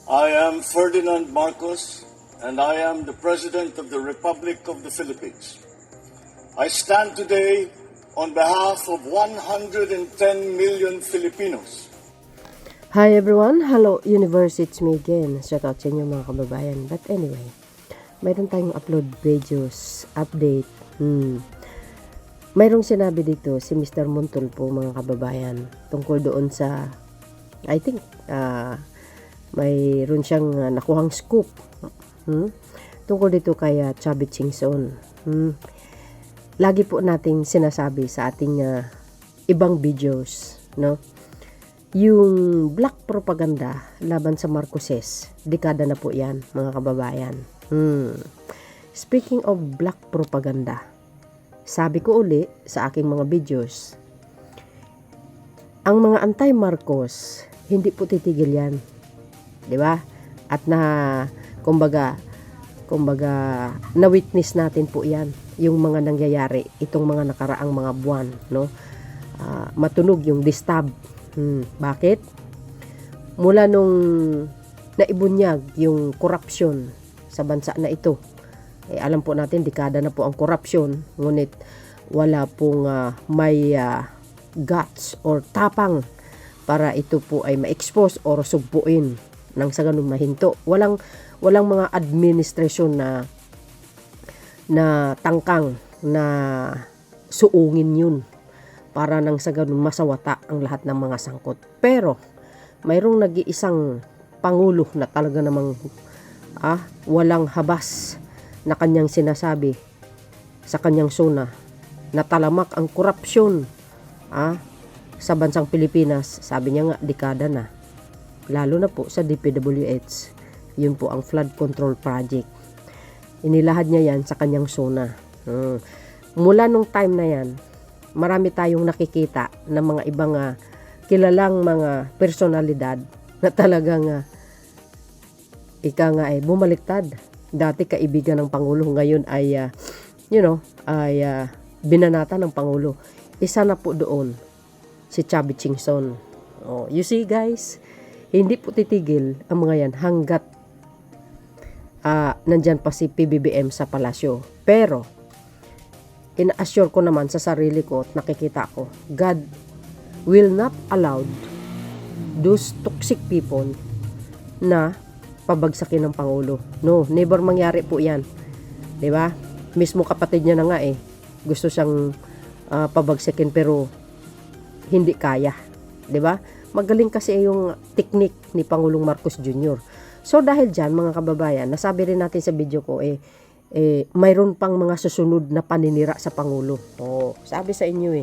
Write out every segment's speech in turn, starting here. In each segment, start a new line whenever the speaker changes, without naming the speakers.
I am Ferdinand Marcos, and I am the President of the Republic of the Philippines. I stand today on behalf of 110 million Filipinos.
Hi everyone, hello universe, it's me again. Shout out sa inyo mga kababayan. But anyway, mayroon tayong upload videos, update. Mayroong sinabi dito si Mr. Montulpo mga kababayan tungkol doon sa, I think, mayroon siyang nakuhang scoop tungkol dito kay Chubby Chingson. Lagi po nating sinasabi sa ating ibang videos, no? Yung black propaganda laban sa Marcoses, dekada na po yan mga kababayan. Speaking of black propaganda, sabi ko uli sa aking mga videos, ang mga anti-Marcos hindi po titigil yan, di ba? At kumbaga na-witness natin po yan, yung mga nangyayari itong mga nakaraang mga buwan, no? Matunog yung distab. Bakit? Mula nung naibunyag yung korupsyon sa bansa na ito, alam po natin dekada na po ang korupsyon, ngunit wala pong may guts or tapang para ito po ay ma-expose or sugpuin nang sa ganun mahinto. Walang mga administrasyon na tangkang na suungin yun para nang sa ganun masawata ang lahat ng mga sangkot. Pero mayroong nag-iisang pangulo na talaga namang walang habas na kanyang sinasabi sa kanyang suna na talamak ang korupsyon sa bansang Pilipinas. Sabi niya nga, dekada na, lalo na po sa DPWH. Yun po ang flood control project. Inilahad niya yan sa kanyang suna. Mula nung time na yan, marami tayong nakikita ng mga ibang kilalang mga personalidad na talagang bumaliktad. Dati kaibigan ng Pangulo, ngayon ay binanata ng Pangulo. Isa na po doon si Chubby Chingson. You see guys, hindi po titigil ang mga yan hanggat nandyan pa si PBBM sa palasyo. Pero ina-assure ko naman sa sarili ko at nakikita ko, God will not allow those toxic people na pabagsakin ng Pangulo. No, never mangyari po yan. Diba? Mismo kapatid niya na nga gusto siyang pabagsakin pero hindi kaya. Diba? Magaling kasi yung teknik ni Pangulong Marcos Jr. So dahil dyan mga kababayan, nasabi rin natin sa video ko mayroon pang mga susunod na paninira sa Pangulo. Sabi sa inyo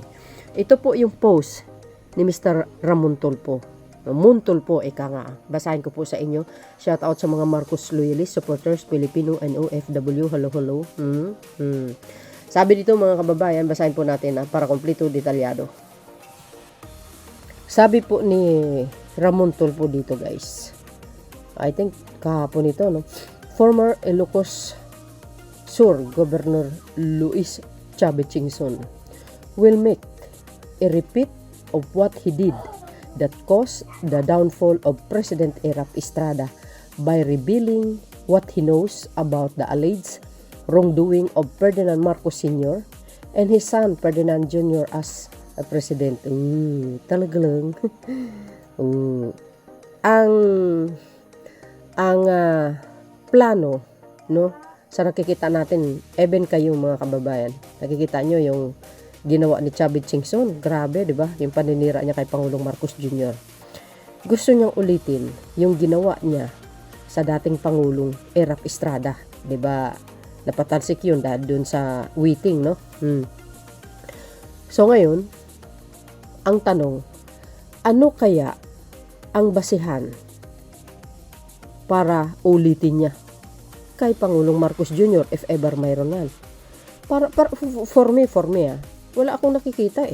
ito po yung post ni Mr. Ramon Tulfo. Muntulpo, ika nga. Basahin ko po sa inyo. Shout out sa mga Marcos loyalist, supporters, Filipino and OFW. Hello. Sabi dito mga kababayan, basahin po natin para kompleto detalyado. Sabi po ni Ramon Tulfo dito guys. I think kahapon ito, no? Former Ilocos Sur Governor Luis Chubby Chingson will make a repeat of what he did that caused the downfall of President Erap Estrada by revealing what he knows about the alleged wrongdoing of Ferdinand Marcos Sr. and his son Ferdinand Jr. as a president. Talaga lang. Ang plano, no? Sa nakikita natin, even kayong mga kababayan, nakikita nyo yung ginawa ni Chubby Chingson. Grabe, di ba? Yung paninira niya kay Pangulong Marcos Jr. Gusto niyang ulitin yung ginawa niya sa dating Pangulong Erap Estrada. Di ba? Napatalsik yun dahil dun sa waiting, no? So ngayon, ang tanong, ano kaya ang basihan para ulitin niya kay Pangulong Marcos Jr. if ever mayroon nan? For me, wala akong nakikita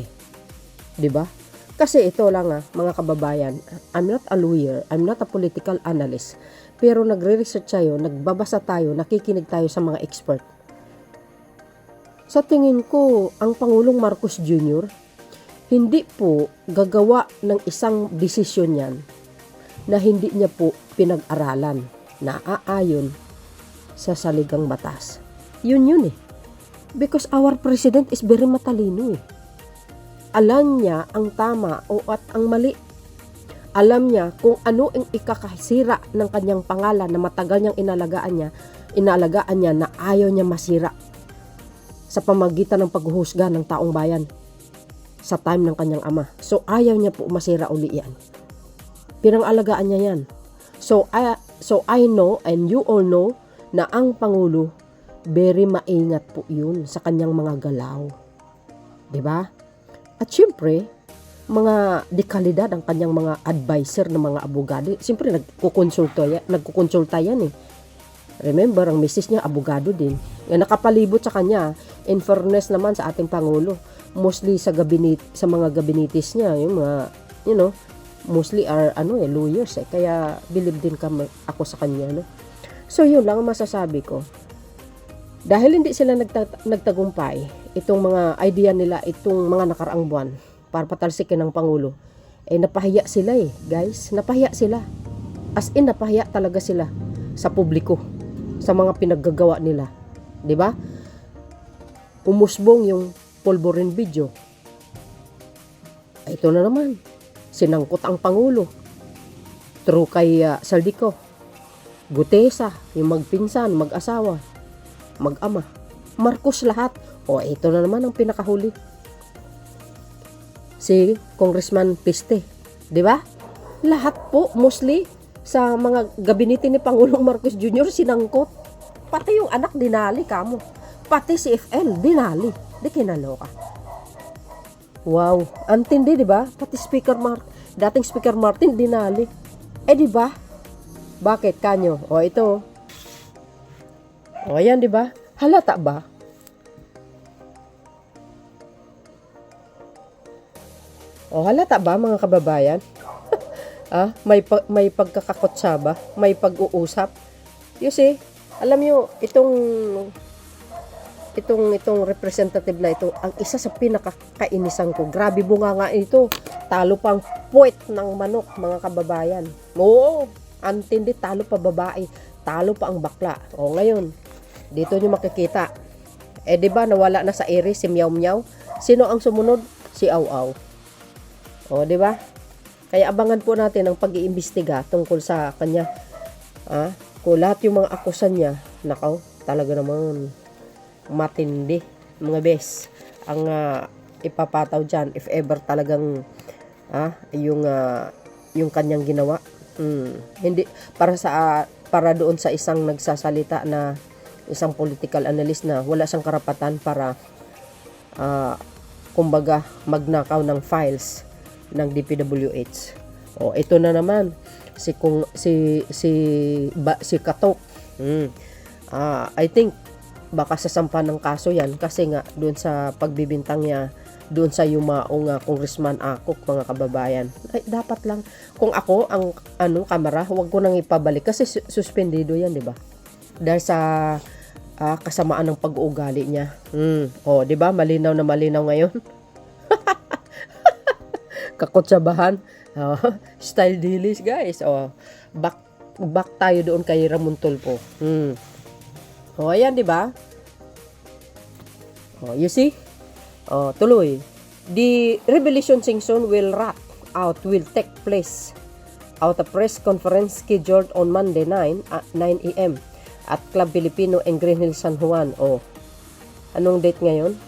'di ba? Kasi ito lang mga kababayan, I'm not a lawyer, I'm not a political analyst, pero nagre-research tayo, nagbabasa tayo, nakikinig tayo sa mga expert. Sa tingin ko, ang Pangulong Marcos Jr. hindi po gagawa ng isang desisyon yan na hindi niya po pinag-aralan na aayon sa saligang batas. Yun eh. Because our president is very matalino eh. Alam niya ang tama o at ang mali. Alam niya kung ano ang ikakasira ng kanyang pangalan na matagal niyang inalagaan niya na ayaw niya masira sa pamagitan ng paghuhusga ng taong bayan sa time ng kanyang ama. So ayaw niya po masira uli yan. Pinangalagaan niya yan. So I know and you all know na ang Pangulo very maingat po yun sa kanyang mga galaw. 'Di ba? At syempre, mga dekalidad ang kanyang mga advisor na mga abogado. Siyempre nagkukonsulta yan eh. Remember, ang misis niya abogado din. Yan nakapalibot sa kanya. In fairness naman sa ating Pangulo, mostly sa mga gabinitis niya, yung mga mostly are lawyers eh. Kaya believe din ako sa kanya, no. So yun lang ang masasabi ko. Dahil hindi sila nagtagumpay, itong mga idea nila, itong mga nakaraang buwan, para patalsikin ng Pangulo, napahiya sila eh, guys. Napahiya sila. As in, napahiya talaga sila sa publiko, sa mga pinaggagawa nila. 'Di ba? Umusbong yung Polvorin video. Ito na naman. Sinangkot ang Pangulo. True kay Saldico. Gutesa, yung magpinsan, mag-asawa, mag-ama. Marcos lahat. O, ito na naman ang pinakahuli. Si Congressman Piste. 'Di ba? Lahat po, mostly, sa mga gabinete ni Pangulong Marcos Jr. sinangkot. Pati yung anak, dinali kamo. Pati si FL, dinali. Di kinaloka. Wow, antindi, di ba? Pati dating Speaker Martin dinali. Di ba? Bakit kanyo? O ito. O ayan, di ba? Halata ba? O halata ba mga kababayan? May pagkakakotsa ba? May pag-uusap? You see, alam nyo, itong representative na ito, ang isa sa pinakakainisan ko. Grabe bunga nga ito. Talo pang puwet ng manok, mga kababayan. Oo, antindi, talo pa babae. Talo pa ang bakla. O ngayon, dito nyo makikita. Di ba nawala na sa ere si Meow Meow? Sino ang sumunod? Si Aw Aw. O, di ba? Kaya abangan po natin ang pag-iimbestiga tungkol sa kanya. Kung lahat yung mga akusan niya, nakaw, talaga naman matindi, mga bes, ang ipapataw dyan if ever talagang yung kanyang ginawa. Hindi para doon sa isang nagsasalita na isang political analyst na wala siyang karapatan para kumbaga magnakaw ng files ng DPWH. O ito na naman si Katok. I think baka sasampa ng kaso yan kasi nga doon sa pagbibintang niya doon sa yumaong Congressman Akop, mga kababayan. Ay, dapat lang kung ako ang kamera, huwag ko nang ipabalik kasi suspendido yan, di ba? Dahil sa kasamaan ng pag-uugali niya. O, di ba? Malinaw na malinaw ngayon. Kakotsabahan. Style dilis, guys. O, back tayo doon kay Ramon Tulfo. O, ayan, di ba? O, you see? O, tuloy. The revelation season will take place out a press conference scheduled on Monday 9 a.m. at Club Filipino in Green Hills, San Juan. O, anong date ngayon?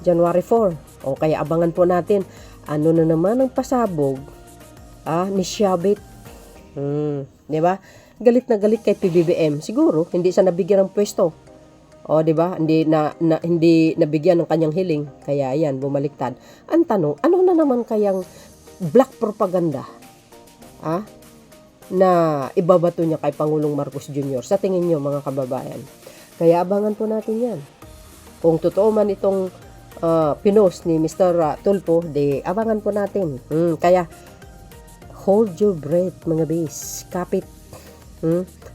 January 4. O, kaya abangan po natin. Ano na naman ang pasabog ni Shabit. Di ba? Galit na galit kay PBBM. Siguro hindi siya nabigyan ng pwesto. O, di ba? Hindi nabigyan ng kanyang hiling. Kaya ayan, bumaliktad. Ang tanong, ano na naman kayang black propaganda? Na ibabato niya kay Pangulong Marcos Jr. Sa tingin niyo, mga kababayan. Kaya abangan po natin yan. Kung totoo man itong pinost ni Mr. Tulfo, abangan po natin. Kaya hold your breath, mga bis. Kapit.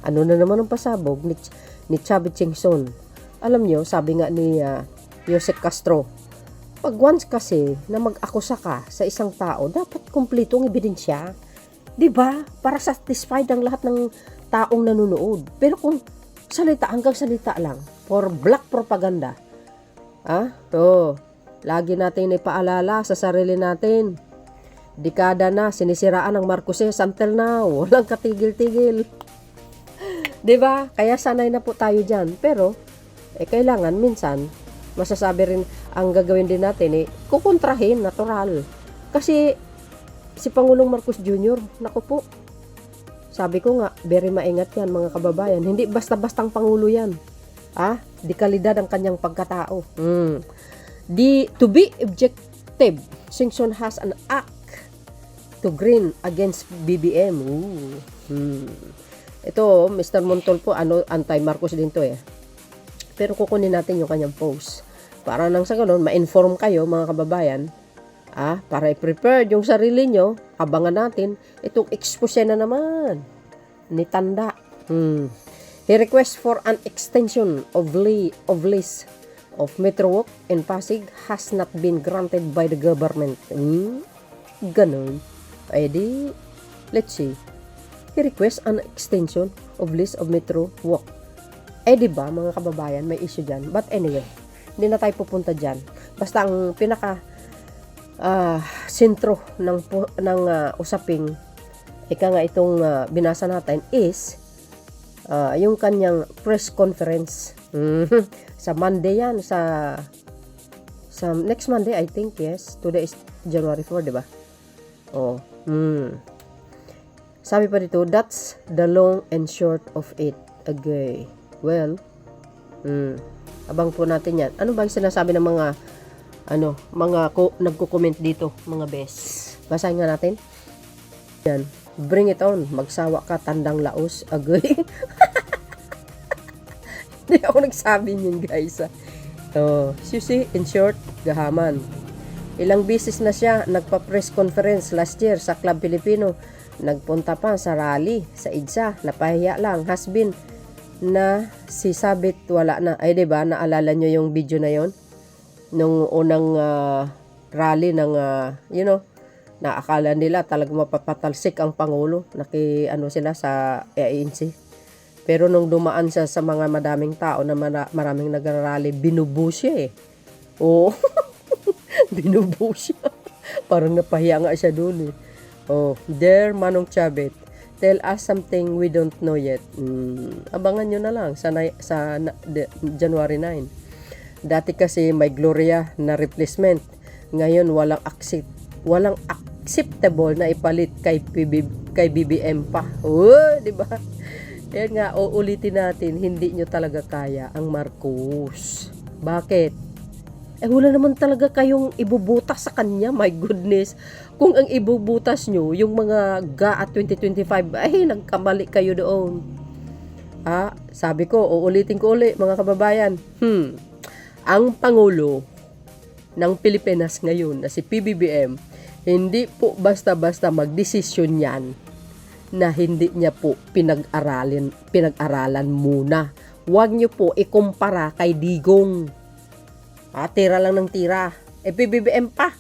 Ano na naman ang pasabog ni Chavit Singson? Alam nyo, sabi nga ni Joseph Castro, pag once kasi na mag-akusa ka sa isang tao, dapat kumpletong ebidensya. 'Di ba? Para satisfied ang lahat ng taong nanonood. Pero kung salita hanggang salita lang for black propaganda, lagi natin ipaalala sa sarili natin. Dekada na sinisiraan ng Marcoses until now. Walang katigil-tigil. 'Di ba? Kaya sanay na po tayo diyan. Pero kailangan minsan masasabi rin ang gagawin din natin kukontrahin, natural. Kasi si Pangulong Marcos Jr., naku po, sabi ko nga, very maingat yan mga kababayan. Hindi basta-bastang Pangulo yan. Di kalidad ang kanyang pagkatao. To be objective, Singson has an act to green against BBM. Ito, Mr. Montol po, anti-Marcos din to Pero kukunin natin yung kanyang post. Para nang sa ganun, ma-inform kayo mga kababayan, para i-prepare yung sarili nyo, abangan natin itong expose na naman ni Tanda. He request for an extension of lease of Metro Walk in Pasig has not been granted by the government. Ganun. Let's see. He request an extension of lease of Metro Walk. Diba mga kababayan, may issue dyan. But anyway, hindi na tayo pupunta dyan. Basta ang pinaka sentro ng usaping itong binasa natin is yung kanyang press conference sa Monday yan, sa next Monday I think. Yes, today is January 4, diba? Sabi pa dito, that's the long and short of it. Okay, well, abang po natin yan. Ano ba yung sinasabi ng mga nagko-comment dito, mga bes. Basahin nga natin. Yan. Bring it on. Magsawa ka, tandang laos. Agoy. Hindi ako nagsabi yun, guys. Susi, in short, gahaman. Ilang beses na siya nagpa-press conference last year sa Club Filipino. Nagpunta pa sa rally sa EDSA. Napahiya lang. Has been na si Sabit wala na. Diba? Naalala nyo yung video na yon? Nung unang rally ng naakala nila talagang mapapatalsik ang Pangulo, sila sa ANC. Pero nung dumaan siya sa mga madaming tao na maraming nagrarally, binubush siya binubush siya. Parang napahiya nga siya doon Dear Manong Chabet, tell us something we don't know yet. Abangan nyo na lang sa January 9. Dati kasi may Gloria na replacement. Ngayon walang acceptable na ipalit kay BBM pa. Di ba? Yan nga, uulitin natin, hindi nyo talaga kaya ang Marcos. Bakit? Wala naman talaga kayong ibubutas sa kanya. My goodness. Kung ang ibubutas nyo, yung mga GA at 2025, nagkamali kayo doon. Sabi ko, uulitin ko ulit, mga kababayan. Ang Pangulo ng Pilipinas ngayon na si PBBM, hindi po basta-basta magdesisyon yan na hindi niya po pinag-aralan muna. Huwag niyo po ikumpara kay Digong. Tira lang ng tira. PBBM pa.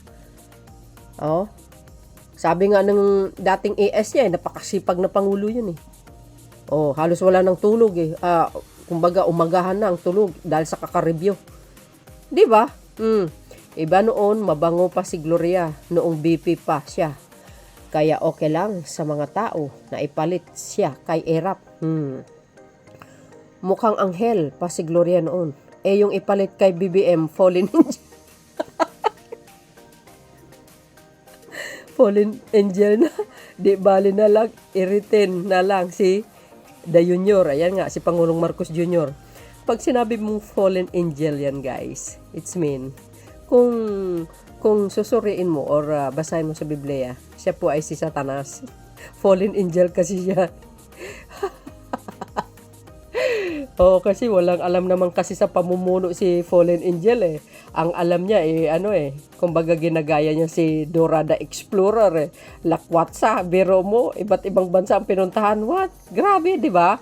Sabi nga ng dating AS niya, napakasipag na Pangulo yun halos wala nang tulog kumbaga umagahan na ang tulog dahil sa kaka-review. Di ba? Iba noon, mabango pa si Gloria, noong BP pa siya. Kaya okay lang sa mga tao na ipalit siya kay Erap. Mukhang anghel pa si Gloria noon. Yung ipalit kay BBM, fallen angel. Fallen angel na. Di bali na lang, i-retain na lang si The Junior. Ayan nga, si Pangulong Marcos Jr. Pag sinabi mong fallen angel yan, guys, it's mean, kung susuriin mo or basahin mo sa Biblia, siya po ay si Satanas. Fallen angel kasi siya. Kasi walang alam naman kasi sa pamumuno si fallen angel Ang alam niya kumbaga ginagaya niya si Dora the Explorer Lakwat sa, biro mo, iba't ibang bansa ang pinuntahan. What? Grabe, di ba?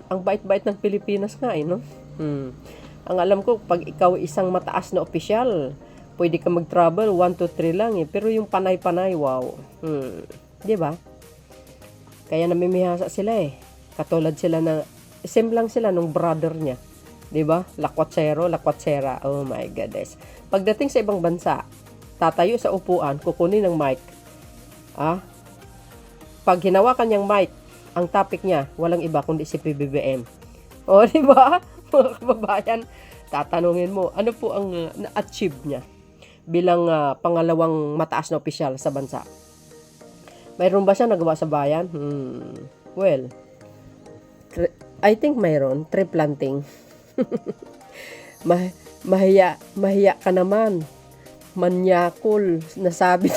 Ang bait-bait ng Pilipinas nga no? Ang alam ko, pag ikaw isang mataas na opisyal, pwede ka mag-travel 1 to 3 lang Pero yung panay-panay, wow. 'Di ba? Kaya namimihasa sila eh. Katulad sila na, same lang sila nung brother niya. 'Di ba? Lakwatsero, lakwattsera. Oh my goodness. Pagdating sa ibang bansa, tatayo sa upuan, kukunin ng mic. Pag hinawakan niyang mic, ang topic niya, walang iba kundi si PBBM. O, 'di ba? Mga kababayan, tatanungin mo, ano po ang na-achieve niya bilang pangalawang mataas na opisyal sa bansa? Mayroon ba siya nagawa sa bayan? Well, I think mayroon. Tree planting. Mahiya ka naman. Manyakol. Nasabi.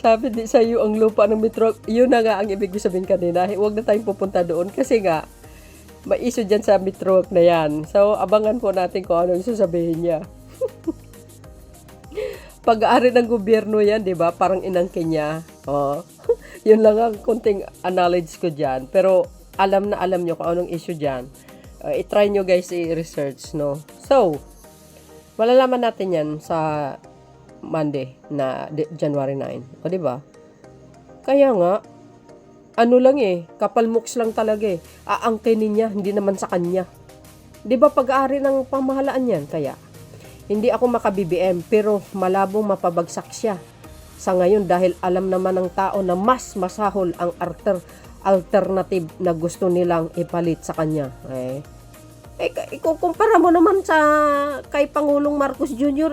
Sabi di sa iyo ang lupa ng Metro. Yun na nga ang ibig ko sabihin kanina. Huwag na tayong pupunta doon kasi nga may issue dyan sa Metro na yan. So, abangan po natin kung ano yung sasabihin niya. Pag-aari ng gobyerno yan, di ba? Parang inangkin niya. Oh. Yun lang ang konting knowledge ko dyan. Pero, alam na alam nyo kung anong issue dyan. I-try nyo guys i-research, no? So, malalaman natin yan sa Monday na January 9. O, di ba? Kaya nga, ano lang eh, kapalmuks lang talaga eh. Aangkinin niya, hindi naman sa kanya. Di ba pag-aari ng pamahalaan yan? Kaya, hindi ako maka-BBM, pero malabong mapabagsak siya. Sa ngayon, dahil alam naman ng tao na mas masahol ang alternative na gusto nilang ipalit sa kanya. Ikukumpara mo naman sa kay Pangulong Marcos Jr.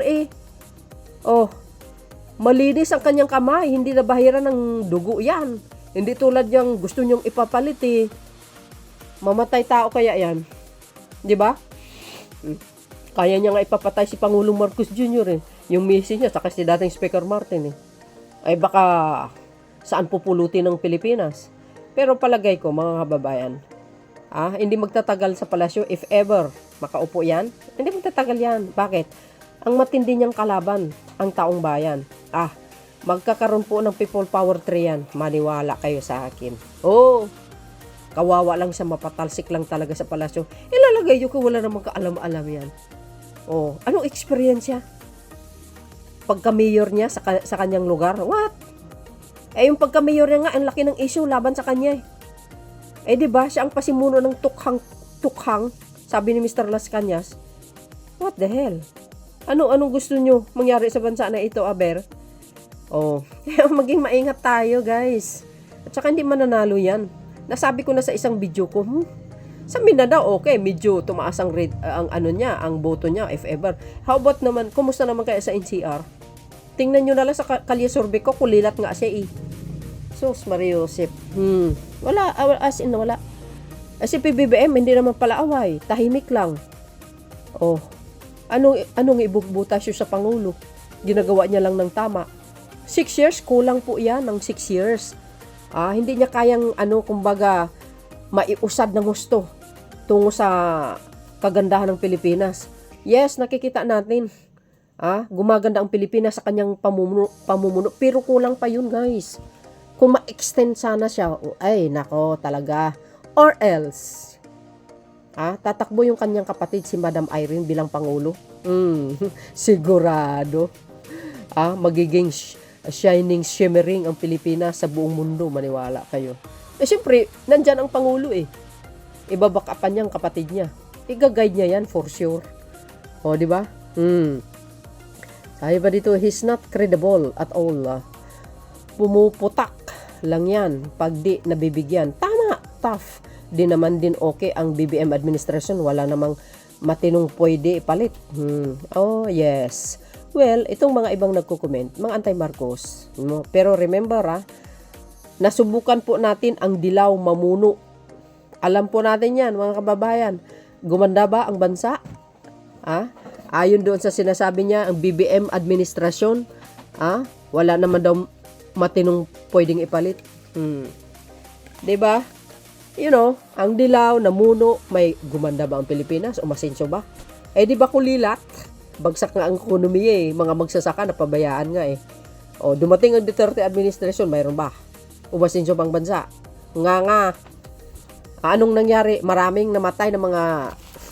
Malinis ang kanyang kamay, hindi na bahiran ng dugo yan. Hindi tulad yung gusto nyong ipapalit eh. Mamatay tao kaya yan. Di ba? Kaya niya nga ipapatay si Pangulong Marcos Jr. Yung misis niya, saka si dating Speaker Martin Ay baka saan pupulutin ng Pilipinas. Pero palagay ko, mga kababayan, hindi magtatagal sa palasyo if ever makaupo yan. Hindi magtatagal yan. Bakit? Ang matindi niyang kalaban, ang taong bayan. Magkakaroon po ng people power tree yan. Maniwala kayo sa akin. Kawawa lang siya, mapatalsik lang talaga sa palasyo. Ilalagay yun kung wala namang kaalam-alam yan. Anong experience niya? Pagka-mayor niya sa kanyang lugar, what? Yung pagka-mayor niya nga, ang laki ng issue laban sa kanya diba, siya ang pasimuno ng tukhang, sabi ni Mr. Las Cañas. What the hell? Anong gusto nyo mangyari sa bansa na ito, Aber? Kaya maging maingat tayo, guys. At saka hindi mananalo yan. Nasabi ko na sa isang video ko, sa Mindanao, okay, medyo tumaas ang rate, ang boto niya, if ever. How about naman, kumusta naman kaya sa NCR? Tingnan nyo na lang sa Kalye Survey ko, kulilat nga siya Sus, Mariosep. Wala, as in, wala. Si PBBM, hindi naman pala away. Tahimik lang. Anong ibubutas siya sa Pangulo? Ginagawa niya lang ng tama. 6 years, kulang po yan ng 6 years. Hindi niya kayang, kumbaga, maiusad ng gusto tungo sa kagandahan ng Pilipinas. Yes, nakikita natin. Gumaganda ang Pilipinas sa kanyang pamumuno. Pero kulang pa yun, guys. Kung ma-extend sana siya, ay, nako, talaga. Or else, tatakbo yung kanyang kapatid, si Madam Irene, bilang Pangulo. Sigurado. Magiging shining, shimmering ang Pilipinas sa buong mundo, maniwala kayo. Siyempre, nandyan ang Pangulo Ibabakapan niya ang kapatid niya. Iga-guide niya yan for sure. Di ba? Sabi ba dito, he's not credible at all. Pumuputak lang yan pag di nabibigyan. Tama, tough. Di naman din okay ang BBM administration. Wala namang matinong pwede ipalit. Yes. Well, itong mga ibang nagko-comment, mga anti-Marcos. Pero remember, nasubukan po natin ang dilaw mamuno. Alam po natin yan, mga kababayan. Gumanda ba ang bansa? Ayon doon sa sinasabi niya, ang BBM administrasyon, wala naman daw matinong pwedeng ipalit. Diba? Ang dilaw, namuno, may gumanda ba ang Pilipinas? O masensyo ba? Di ba kulilat? Bagsak nga ang ekonomiya mga magsasaka na pabayaan nga dumating ang Duterte administration, mayroon ba? Umasinso bang bansa? Nga. Anong nangyari? Maraming namatay ng mga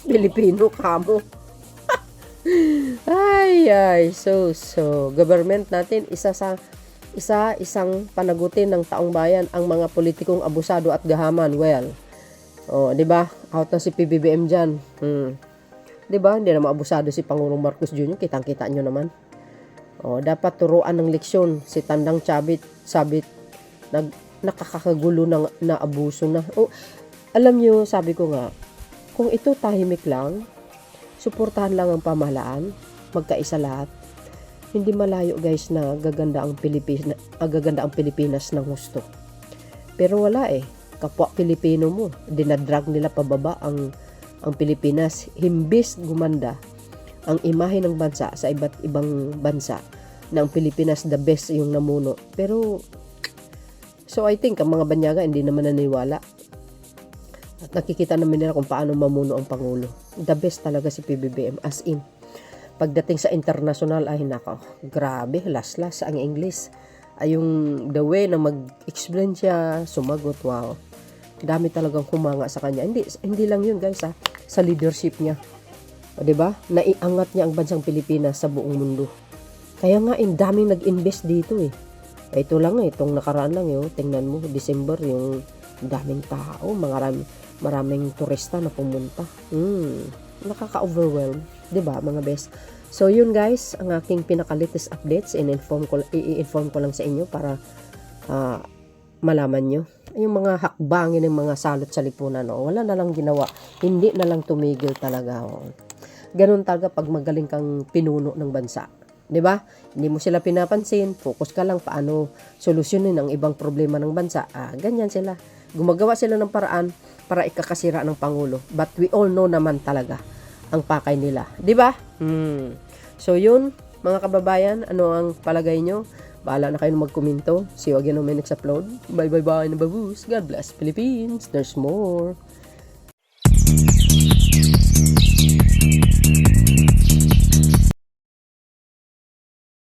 Pilipino kamo. Ay, so, government natin, isang panagutin ng taong bayan ang mga politikong abusado at gahaman. Well, oh, 'di ba? Out na si PBBM diyan. 'Di ba? Hindi na maabusado si Pangulong Marcos Jr. Kitang-kita nyo naman. Oh, dapat turuan ng leksyon si Tandang Sabit nakakakagulo na abuso na. Oh, alam nyo, sabi ko nga, kung ito tahimik lang, suportahan lang ang pamahalaan, magkaisa lahat, hindi malayo guys na gaganda ang Pilipinas ng husto. Pero wala eh. Kapwa Pilipino mo, dinadrag nila pababa ang Pilipinas. Himbis gumanda ang imahe ng bansa sa iba't ibang bansa na ang Pilipinas the best yung namuno. Pero, so I think ang mga banyaga hindi naman naniniwala. At nakikita naman nila kung paano mamuno ang Pangulo. The best talaga si PBBM, as in. Pagdating sa international, ay nako, grabe, las-las ang English. Ay yung the way na mag-explain siya, sumagot, wow. Dami talagang humanga sa kanya. Hindi lang yun guys sa leadership niya. O diba? Naiangat niya ang bansang Pilipinas sa buong mundo. Kaya nga, daming nag-invest dito eh. Ito lang itong nakaraan lang yun. Tingnan mo, December, yung daming tao, maraming turista na pumunta. Nakaka-overwhelm. 'Di ba mga best? So yun guys, ang aking pinaka-latest updates, i-inform ko lang sa inyo para malaman nyo. Yung mga hakbangin ng mga salot sa lipunan, wala na lang ginawa. Hindi na lang tumigil talaga. Ganun talaga pag magaling kang pinuno ng bansa. 'Di ba? Hindi mo sila pinapansin, focus ka lang paano solusyonin ang ibang problema ng bansa. Ganyan sila. Gumagawa sila ng paraan para ikakasira ng Pangulo. But we all know naman talaga ang pakay nila. 'Di ba? So yun, mga kababayan, ano ang palagay nyo? Bahala na kayo magkomento. See you again on my next upload. Bye. Nababus. God bless Philippines. There's more.